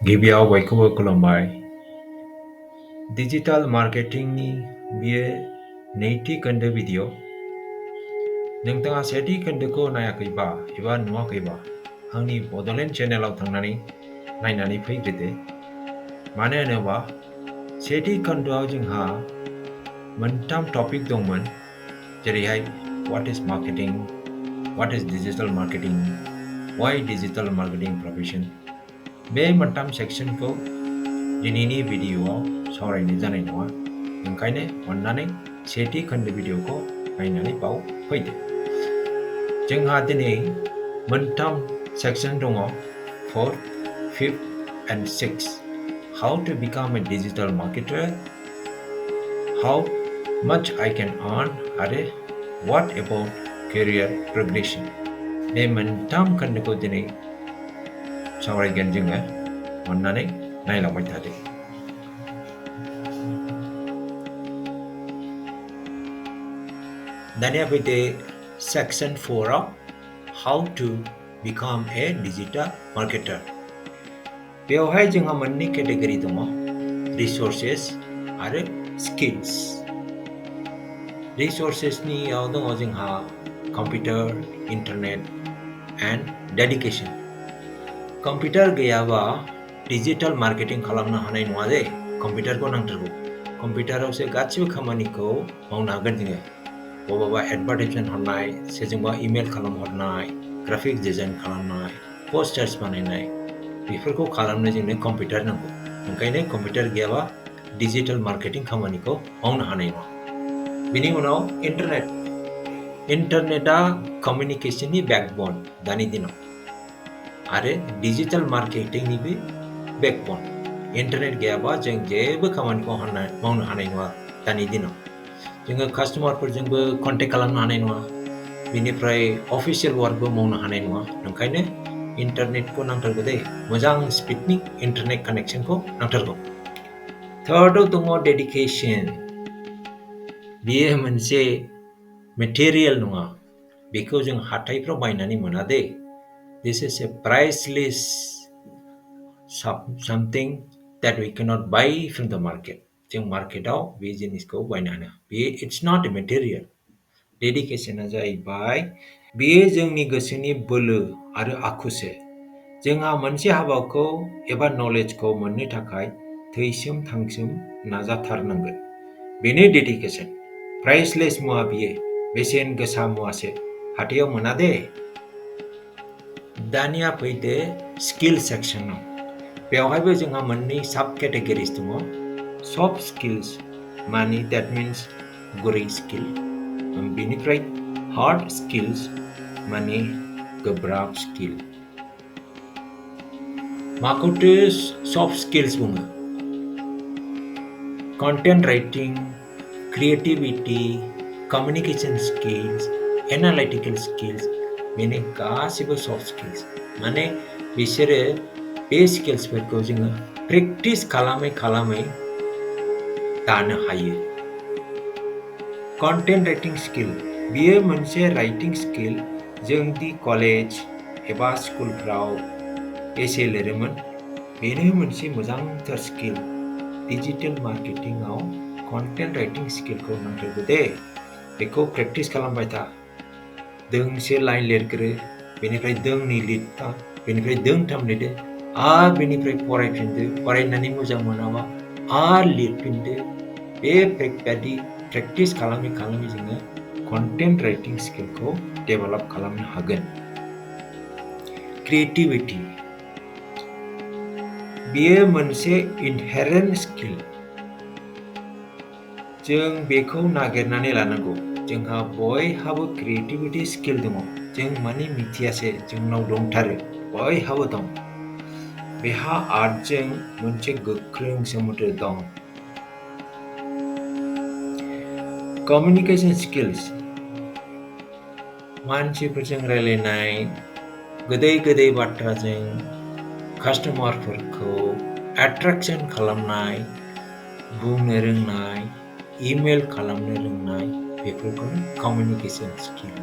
गिबियाव बयखौबो खुलुमबाय। डिजिटल मार्केटिंनि बियो नैथि खोन्दो भिडिअ'। नोंथाङा सेथि खोन्दोखौ नायाखैबा एबा नुवाखैबा आंनि बड'लेण्ड चेनेलाव थांनानै नायनानै फैग्रोदो। मानो होनोबा सेथि खोन्दोआव जोंहा मोनथाम टपिक दंमोन, जेरैहाय what is marketing, what is digital marketing, why digital marketing profession. बे मोनथाम सेक्सनखौ दिनैनि भिडिअ'आव सावरायनाय जानाय नङा। ओंखायनो अन्नानै सेथि खोन्दो भिडिअ'खौ नायनानै बाव फैदो। जोंहा दिनै मोनथाम सेक्सन दङ, 4th, 5th and 6th. How to become a digital marketer, how much I can earn, आरो what about career progression. बे मोनथाम खोन्दोखौ दिनै सावरायगोन जोङो। अन्नानै नायलांबाय थादो। दानिया फैदो सेक्सन 4आव, how to become a digital marketer. बेवहाय जोंहा मोननै केटेगरि दङ, रिसोर्सेस आरो स्किल्स। रिसोर्सेसनियाव दङ जोंहा computer, internet end dedication. Computer गैयाबा डिजिटल मार्केटिं खालामनो हानाय नङा दे। कम्पिउटारखौ नांथारगौ। कम्पिउटारावसो गासिबो खामानिखौ मावनो हागोन जोङो। बबेबा एडभार्टाइजमेन्ट हरनाय, सोरजोंबा इमेल खालामहरनाय, ग्राफिक डिजाइन खालामनाय, पस्टार्स बानायनाय, बेफोरखौ खालामनो जोंनो कम्पिउटार नांगौ। ओंखायनो कम्पिउटार गैयाबा डिजिटल मार्केटिं खामानिखौ मावनो हानाय नङा। बेनि उनाव इन्टारनेट। इन्टारनेटआ कमिउनिकेसननि बेकबन दानि दिनाव, आरो डिजिटल मार्केटिंनिबो बेकबन। इन्टारनेट गैयाबा जों जेबो खामानिखौ मावनो हानाय नङा दानि दिनाव। जोङो कास्टमारफोरजोंबो कन्टेक्ट खालामनो हानाय नङा, बेनिफ्राय अफिसियेल वार्कबो मावनो हानाय नङा। ओंखायनो इन्टारनेटखौ नांथारगौ दे, मोजां स्पिडनि इन्टारनेट कानेक्सनखौ नांथारगौ। थार्डआव दङ डेडिकेसन। बेयो मोनसे मेटेरियेल नङा, बेखौ जों हाथायफ्राव बायनानै मोना दे। This is a priceless something that we cannot buy from the market. जों मार्केटाव बे जिनिसखौ बायनो हाया। बेयो इट्स नट ए मेटेरियेल। डेडिकेसना जाहैबाय, बेयो जोंनि गोसोनि बोलो आरो आखुसो। जोंहा मोनसे हाबाखौ एबा नलेजखौ मोननो थाखाय थैसोम थांसोम नाजाथारनांगोन। बेनो डेडिकेसन। प्राइसलेस मुवा बियो, बेसेन गोसा मुवासो, हाथायाव मोना दे। दानिया फैदो स्किल सेक्सनाव। बेवहायबो जोंहा मोननै साब केटेगरिस दङ। सफ्ट स्किल्स माने देट मिन्स गुरै स्किल, बेनिफ्राय हार्ड स्किल्स माने गोब्राब स्किल। माखौथो सफ्ट स्किल्स बुङो? Content writing, creativity, communication skills, analytical skills, बेनो गासिबो सफ्ट स्किल्स। माने बिसोरो बे स्किल्सफोरखौ जोङो प्रेक्टिस खालामै खालामै दानो हायो। कन्टेन्ट राइटिं स्किल, बियो मोनसे राइटिं स्किल। जोंदि कलेज एबा स्कुलफ्राव एसे लिरोमोन, बेनो मोनसे मोजांथार स्किल। डिजिटेल मार्केटिंआव कन्टेन्ट राइटिं स्किलखौ नांथारगौ दे। बेखौ प्रेक्टिस खालामबाय था। दोंसे लाइन लिरग्रो, बेनिफ्राय दोंनै लिरथा, बेनिफ्राय दोंथाम लिरदो, आरो बेनिफ्राय फरायफिनदो। फरायनानै मोजां मोनाबा आरो लिरफिनदो। बेबायदि प्रेक्टिस खालामै खालामै जोङो कन्टेन्ट राइटिं स्किलखौ डेभेलप खालामनो हागोन। क्रिएटिभिटि, बेयो मोनसे इनहेरेन्ट स्किल। जों बेखौ नागिरनानै लानांगौ। जोंहा बयहाबो क्रिएटिभिटि स्किल दङ। जों माने मिथियासो, जोंनाव दंथारो, बयहाबो दं। बेहा आर्टजों मोनसे गोख्रों सोमोन्दो दं। कमिउनिकेसन स्किल्स, मानसिफोरजों रायलायनाय, गोदै गोदै बाथ्राजों कास्टमारफोरखौ एट्राक्सन खालामनाय, बुंनो रोंनाय, इमेल खालामनो रोंनाय, बेफोरखौनो कमिउनिकेसन स्किल।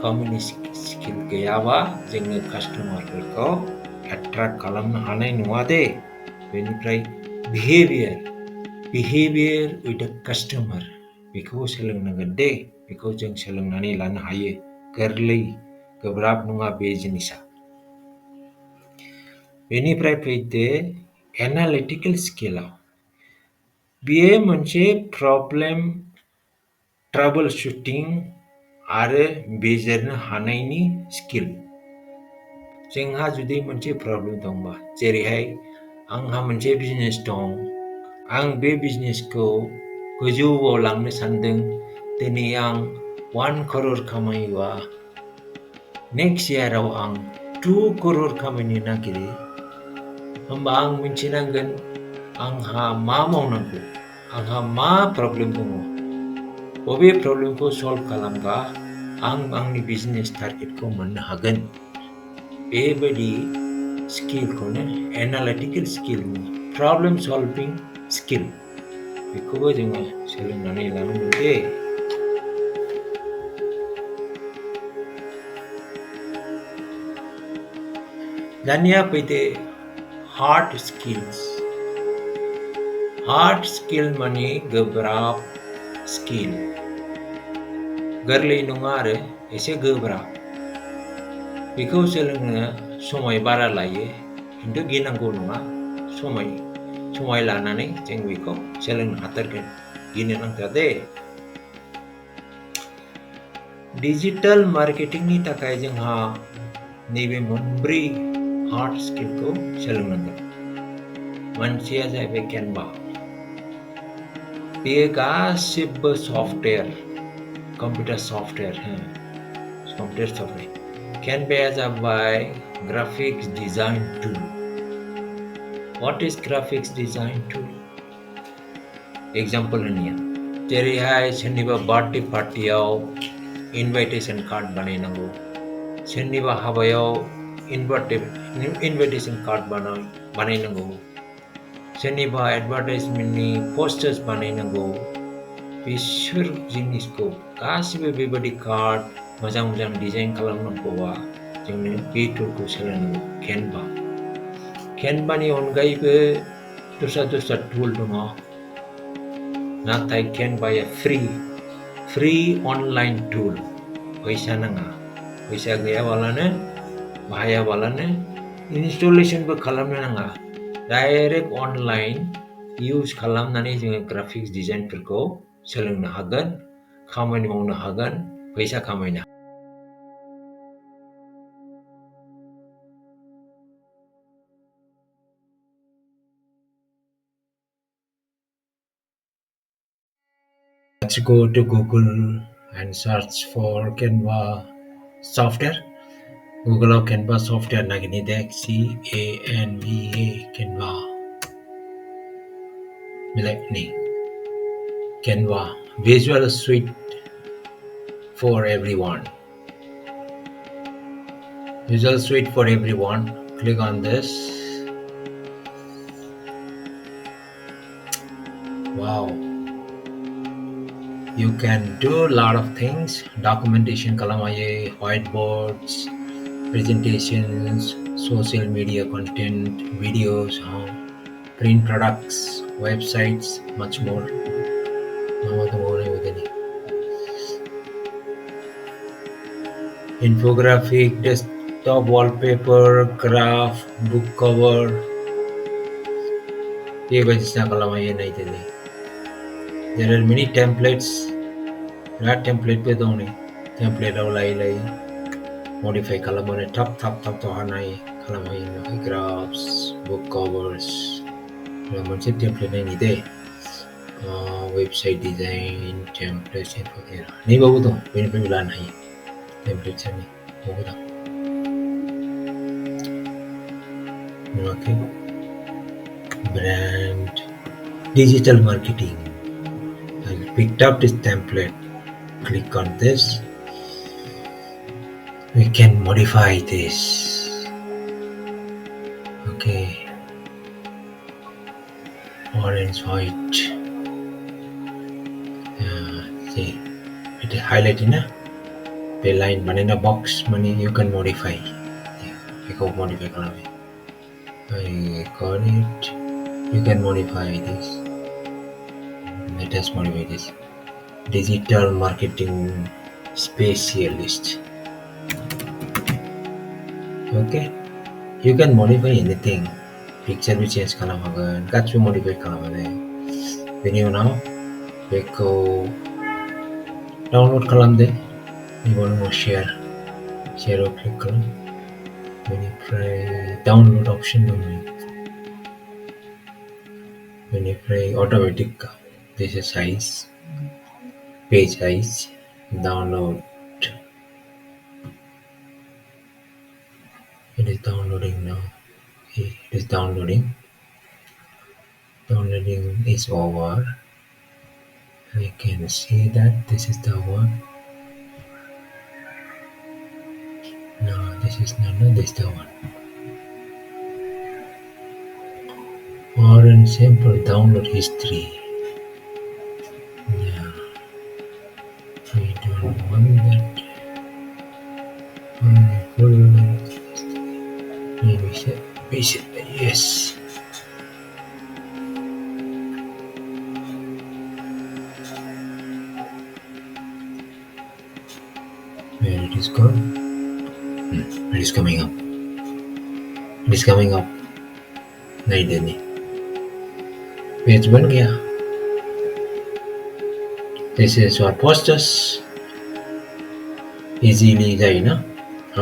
कमिउनिकेसन स्किल गैयाबा जोङो कास्टमारफोरखौ attract खालामनो हानाय नङा दे। बेनिफ्राय behavior with the customer बेखौ सोलोंनांगोन दे। बेखौ जों सोलोंनानै लानो हायो। गोरलै गोब्राब नङा बे जिनिसा। बेनिफ्राय फैदो एनालिटिकेल स्किलाव। बेयो मोनसे प्रब्लेम ट्राबल शुटिं आरो बिजिरनो हानायनि स्किल। जोंहा जुदि मोनसे प्रब्लेम दंबा, जेरैहाय आंहा मोनसे बिजनेस दं, आं बे बिजनेसखौ गोजौआव लांनो सानदों। दिनै आं 1 crore खामायोबा नेक्स्ट इयाराव आं 2 crore खामायनो नागिरो। होमबा आं मिथिनांगोन आंहा मा मावनांगौ, आंहा मा प्रब्लेम दङ, बबे प्रब्लेमखौ सल्भ खालामबा आं आंनि बिजनेस टारगेटखौ मोननो हागोन। बेबायदि स्किलखौनो एनालिटिकेल स्किल, प्रब्लेम सल्भिं स्किल, बेखौबो जोङो सोलोंनानै लानांगौ दे। दानिया फैदो हार्ड स्किल्स। हार्ड स्किल माने गोब्राब स्किल। गोरलै नङा आरो एसे गोब्राब। बेखौ सोलोंनो समाय बारा लायो, खिन्थु गिनांगौ नङा। समाय लानानै जों बेखौ सोलोंनो हाथारगोन। गिनो नांथारा दे। डिजिटेल मार्केटिंनि थाखाय जोंहा नैबे मोनब्रै हार्ड स्किलखौ सोलोंनांगोन। मोनसेया जाहैबाय केनभा। बेयो गासिबो सफ्टवेयर, कम्पिउटार सफ्टवेयर। केनभाया जाबाय graphics design tool. What is graphics design tool? Example होनिया, जेरैहाय सोरनिबा बार्थडे पार्टियाव इनभाइटेसन कार्ड बानायनांगौ, सोरनिबा हाबायाव इनभाइटेसन कार्ड बानायनांगौ, सोरनिबा एडभार्टाइजमेन्टनि पोस्टार्स बानायनांगौ। बिसोर जिनिसखौ गासिबो बेबायदि कार्ड मोजां मोजां डिजाइन खालामनांगौबा जोंनो बे टुलखौ सोलोंनांगौ, केनभा। केनभानि अनगायैबो दस्रा टुल दङ, नाथाय केनभाया फ्रि अनलाइन टुल। फैसा नाङा, फैसा गैयाबालानो, बाहायाबालानो, इनस्टलेसनबो खालामनो नाङा। डाइरेक्ट अनलाइन इउज खालामनानै जोङो ग्राफिक्स डिजाइनफोरखौ सोलोंनो हागोन, खामानि मावनो हागोन, फैसा खामायनो हागोन। Let's go to Google and search for Canva software. Google Canva software naginide CANVA Canva. Milakni Canva Visual Suite for everyone. Visual Suite for everyone. Click on this. Wow. You can do a lot of things. Documentation kalamaye, whiteboards, presentations, social media content, videos, print products, websites, much more. Infographic, desktop wallpaper, graph, book cover. ये बायदिसिना खालामनो हायो नै। There are many templates. बिराद टेमप्लेटबो दं नै। टेमप्लेटआव लायै modify खालामनानै थाब हानाय खालामनो हायो। ग्राफ्स, बुक कभार्स, मोनसे टेमप्लेट नायनि दे। वेबसाइट डिजाइन, टेमप्लेट, नैबावबो दं, बेनिफ्रायबो लानो हायो। टेमप्लेट्सनि बावबो दं। नुवाखै? Brand, digital marketing. I picked up this template. Click on this. We can modify this. Okay. Orange, white. See, it is highlighted na. The line banana box money you can modify. You go modify color. I got it. You can modify this. Let us modify this. Digital marketing specialist. Okay. You can modify anything. Picture भी change खालाम हागोन, गासिबो modify खालामनानै बेनि उनाव बेखौ download खालामदो। बेनि उनाव शेयाराव क्लिक खालाम। बेनिफ्राय डाउनलोड ऑप्शन दं। बेनिफ्राय automatic this is size, page size, download. It is downloading now. It is downloading. Downloading is over. I can see that this is the one. No, this is not. No, this is the one. More and simple download history. Yeah, I don't want that. Maybe yes. Where it is gone? It is coming up. It is coming up. नहीं देनी. Page बन गया. This is our posters. Easily जाए ना?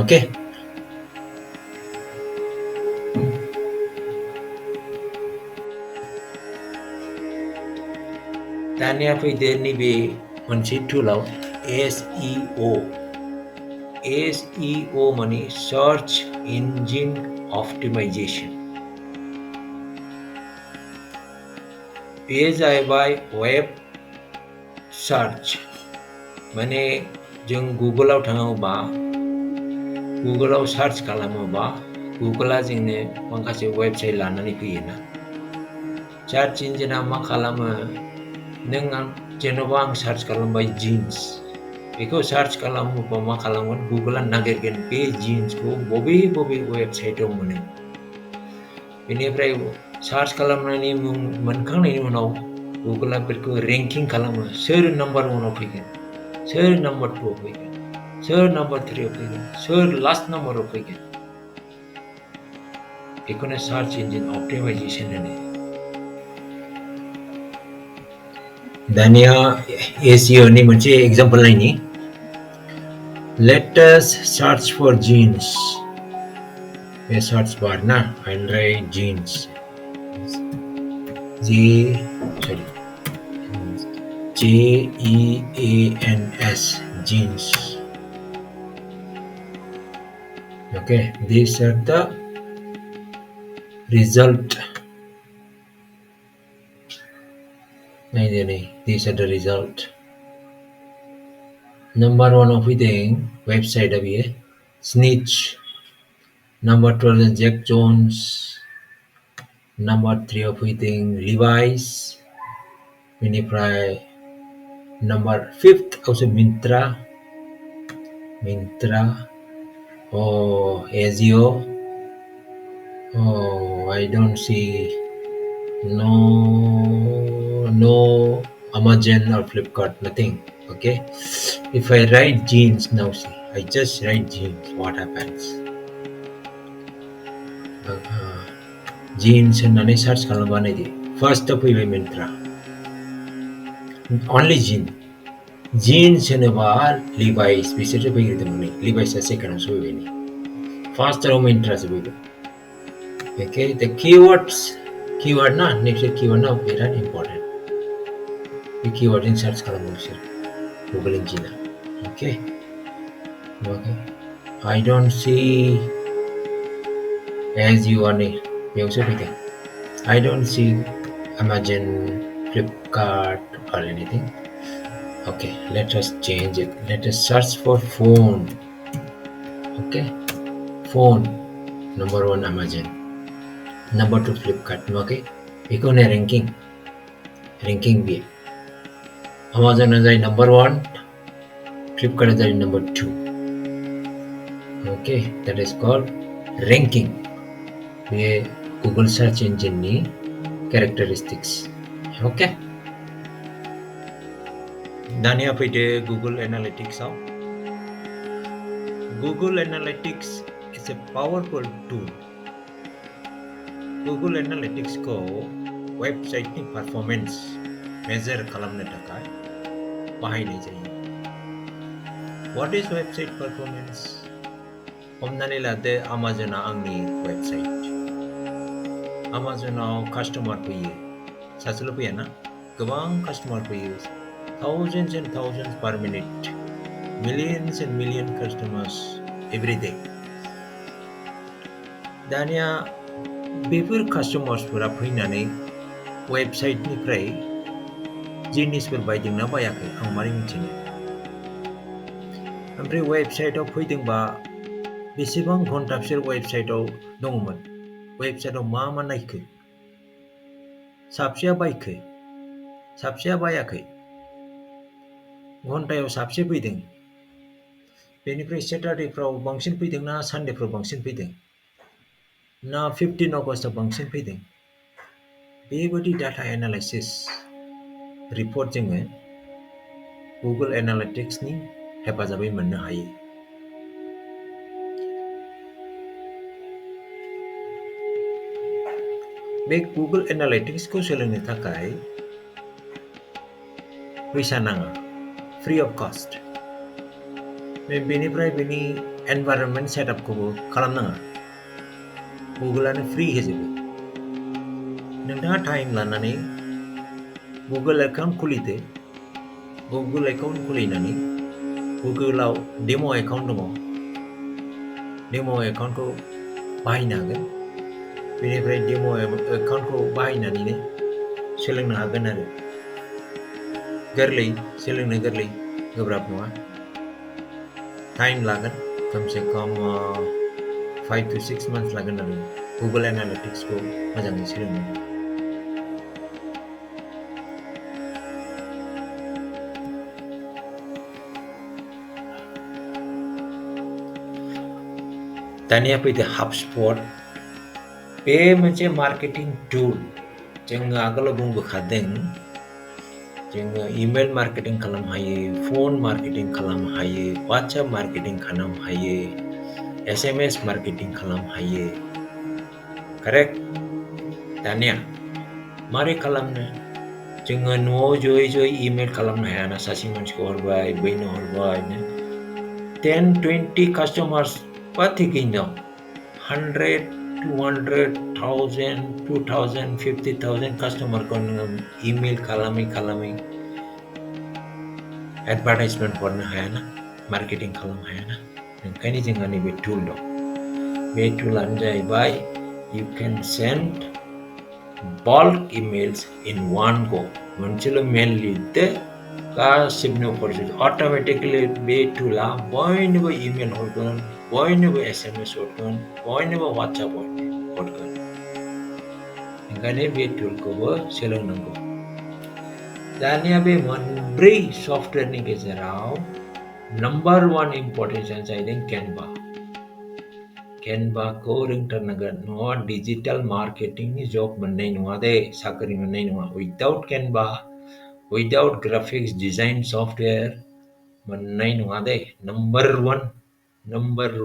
Okay. दानिया फैदो नैबे मोनसे टुलाव SEO. SEO माने Search Engine Optimization. बे जाहैबाय वेब सार्च माने जों गुगलाव थाङोबा गुगलाव सार्च खालामोबा गुगला जोंनो माखासे वेबसाइट लानानै फैयोना सार्च इन्जिना मा खालामो नों जेनेबा आं सार्च खालामबाय जीन्स बेखौ सार्च खालामोबा मा खालामगोन गुगला नागिरगोन बे जीन्सखौ बबे वेबसाइटआव मोनो बेनिफ्राय सार्च खालामनायनि मोनखांनायनि उनाव गुगला बेखौ रेंकिं खालामो सोर नम्बर 1 आव फैगोन सोर नम्बर 2 आव फैगोन सोर नम्बर 3 आव फैगोन सोर लास्ट नम्बराव फैगोन बेखौनो सार्च इन्जिन ऑप्टिमाइजेशन होनो दानिया SEO नि मोनसे एग्जांपल नायनि let us search for jeans a search bar na and write jeans Jeans jeans. Okay, these are the result. These are the result. Number 1 of the website of here, Snitch. Number 2 is Jack Jones. Number 3 of the Levi's. Number 5th also Mintra. Oh, SEO. Oh, I don't see no Amazon or Flipkart, nothing. Okay, if I write jeans now, see, I just write jeans. What happens? Jeans and nani search kalambane di. First up we Mintra. Only jeans and Levi's. We said to pay the money. Levi's a second so we first row Mintra so we. Okay, the keyword na next keyword na very important. The keyword in search column Google engine. Okay. I don't see SEO on it. I don't see Amazon, Flipkart or anything. Okay, let us change it. Let us search for phone. Okay, phone. Number 1 Amazon. Number 2 Flipkart. Okay, ikone ranking bhi Amazon is number 1, Flipkart is number 2. Okay, that is called ranking. ये Google search engine ni characteristics. Okay. Dania fayde Google Analytics aw. Google Analytics is a powerful tool. Google Analytics ko website ni performance measure kalamne takai bahaynai jayo. What is website performance? हमनानै लादो Amazon आंनि website. Amazonआव customer फैयो. सासेल' फैयाना? गोबां customer फैयो. Thousands and thousands per minute. Millions and million customers every day. दानिया before customers-फोरा फैनानै website-निफ्राय जिनिसफोर बायदोंना बायाखै आं मारै मिथिनो? ओमफ्राय website-आव फैदोंबा बेसेबां घन्टा बिसोर website-आव दङमोन? website-आव मा मा नायखो? साबसेया बायखो? साबसेया बायाखै? घन्टायाव साबसे फैदों? बेनिफ्राय Saturday-फ्राव बांसिन फैदों ना Sunday-फ्राव बांसिन फैदों? ना 15 August-आव बांसिन फैदों? बेबायदि data analysis report जोङो Google Analytics-नि हेफाजाबै मोननो हायो। बे Google Analytics-खौ सोलोंनो थाखाय फैसा नाङा, free of cost। बेनिफ्राय बेनि environment setup-खौबो खालामनाङा। Google-आनो free होजोबो। नोंथाङा टाइम लानानै Google account खुलिदो। Google account खुलिनानै Google-आव demo account दङ। demo account-खौ बाहायनो हागोन। बेनिफ्राय demo account-खौ बाहायनानैनो सोलोंनो हागोन आरो। गोरलै, सोलोंनो गोरलै, गोब्राब नङा। टाइम लागोन, खमसे खम 5 to 6 months लागोन आरो Google Analytics-खौ मोजाङै सोलोंनो। दानिया फैदो HubSpot। बे मोनसे मार्केटिं टुल। जोङो आगोलाव बुंबोखादों जोङो इमेल मार्केटिं खालामनो हायो, फन मार्केटिं खालामनो हायो, WhatsApp मार्केटिं खालामनो हायो, SMS मार्केटिं खालामनो हायो। करेक्ट? दानिया मारै खालामनो? जोङो न'आव जयै इमेल खालामनो हायाना सासे मानसिखौ हरबाय, बैनो हरबाय। 10, 20 customers बा थिगैनो दं। 100, 200, 1000, 2000, 50,000 customer-खौ नोङो इमेल खालामै एडभार्टाइजमेन्ट हरनो हायाना, मार्केटिं खालामनो हायाना। ओंखायनो जोंहा नैबे टुल दं। बे टुलानो जाहैबाय you can send bulk emails in one go. मोनसेल' मेल लिरदो, गासिबनो हरजोबदो। अट'मेटिकलि बे टुला बयनोबो इमेल हरगोन, बयनोबो SMS हरगोन, बयनोबो WhatsApp हरगोन। ओंखायनो बे टुलखौबो सोलोंनांगौ। दानिया बे मोनब्रै सफ्टवेयरनि गेजेराव नम्बर 1 इम्परटेन्सआ जाहैदों केनभा। केनभाखौ रोंथारनांगोन, नङाबा डिजिटेल मार्केटिंनि जब मोननाय नङा दे, साख्रि मोननाय नङा। Without Canva, without graphics design software मोननाय नङा दे। नम्बर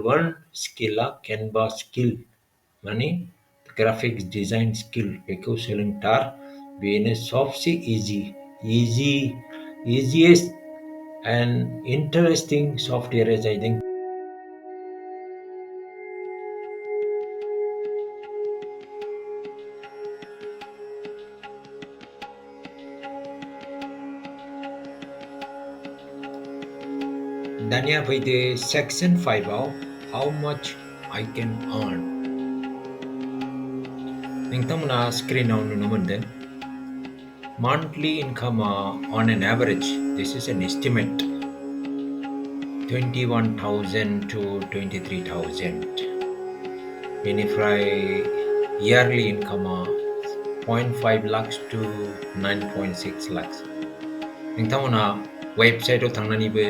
1 स्किला केनभा स्किल, माने ग्राफिक्स डिजाइन स्किल। बेखौ सोलोंथार, बेनो सबसे easiest and interesting सफ्टवेयरआ जाहैदों दानिया फैदो सेक्सन 5-आव हाउ माच I can earn। नोंथांमोना स्क्रिनाव नुनो मोनदों monthly income on an average, this is an estimate, 21,000 to 23,000। बेनिफ्राय yearly income 0.5 lakhs to 9.6 lakhs। नोंथांमोना वेबसाइटआव थांनानैबो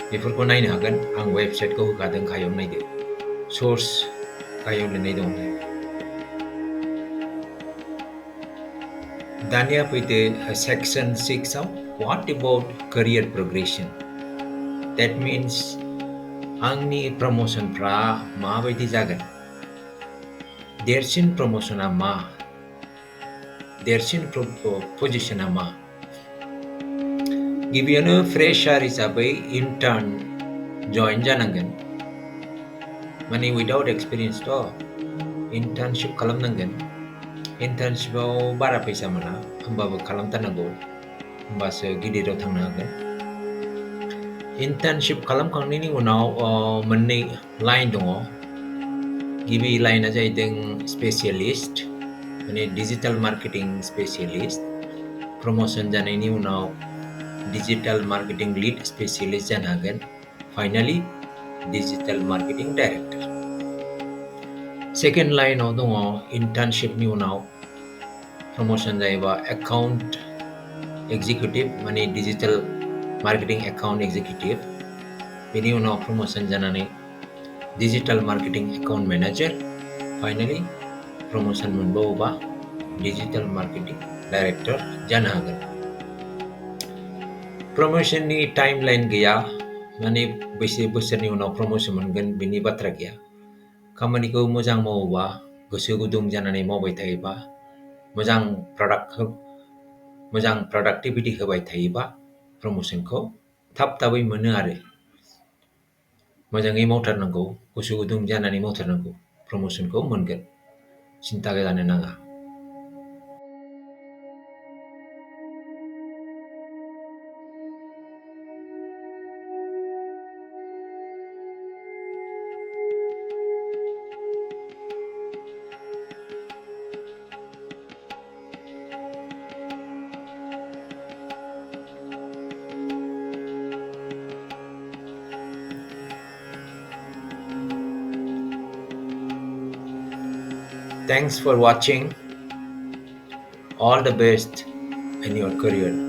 बेफोरखौ नायनो हागोन। आं वेबसाइटखौ होखादों, गाहायाव नायदो। सोर्स गाहायाव लिरनाय दं। दानिया फैदो सेक्सन 6 आव what about career progression? That means आंनि प्रमोशनफ्रा माबायदि जागोन? देरसिन प्रमोशना मा? देरसिन पजिशना मा? गिबियावनो फ्रेशार हिसाबै इन्टार्न जइन जानांगोन माने विदाउट एक्सपिरियेन्स इन्टार्नशिप खालामनांगोन इन्टार्नशिपाव बारा फैसा मोना होमबाबो खालामथारनांगौ होमबासो गिदिराव थांनो हागोन इन्टार्नशिप खालामखांनायनि उनाव मोननै लाइन दङ गिबि लाइना जाहैदों स्पेसियलिस्ट माने डिजिटल मार्केटिं स्पेसियलिस्ट प्रमोशन जानायनि उनाव डिजिटल मार्केटिं लीड स्पेसियलिस्ट जानो हागोन finally digital marketing director second लाइनाव दङ इन्टार्नशिपनि उनाव प्रमोशन जायोबा एकाउन्ट एक्जिक्युटिभ माने डिजिटल मार्केटिं एकाउन्ट एक्जिक्युटिभ बेनि उनाव प्रमोशन जानानै digital marketing account manager finally promotion मोनबावोबा डिजिटल मार्केटिं डाइरेक्टर जानो हागोन प्रमोशननि टाइमलाइन गैया माने बेसे बोसोरनि उनाव प्रमोशन मोनगोन बेनि बाथ्रा गैया खामानिखौ मोजां मावोबा गोसो गुदुं जानानै मावबाय थायोबा मोजां प्रडाक्टिभिटी होबाय थायोबा प्रमोशनखौ थाबै मोनो आरो मोजाङै मावथारनांगौ गोसो गुदुं जानानै मावथारनांगौ प्रमोशनखौ मोनगोन सिन्था जानो नाङा Thanks for watching. All the best in your career.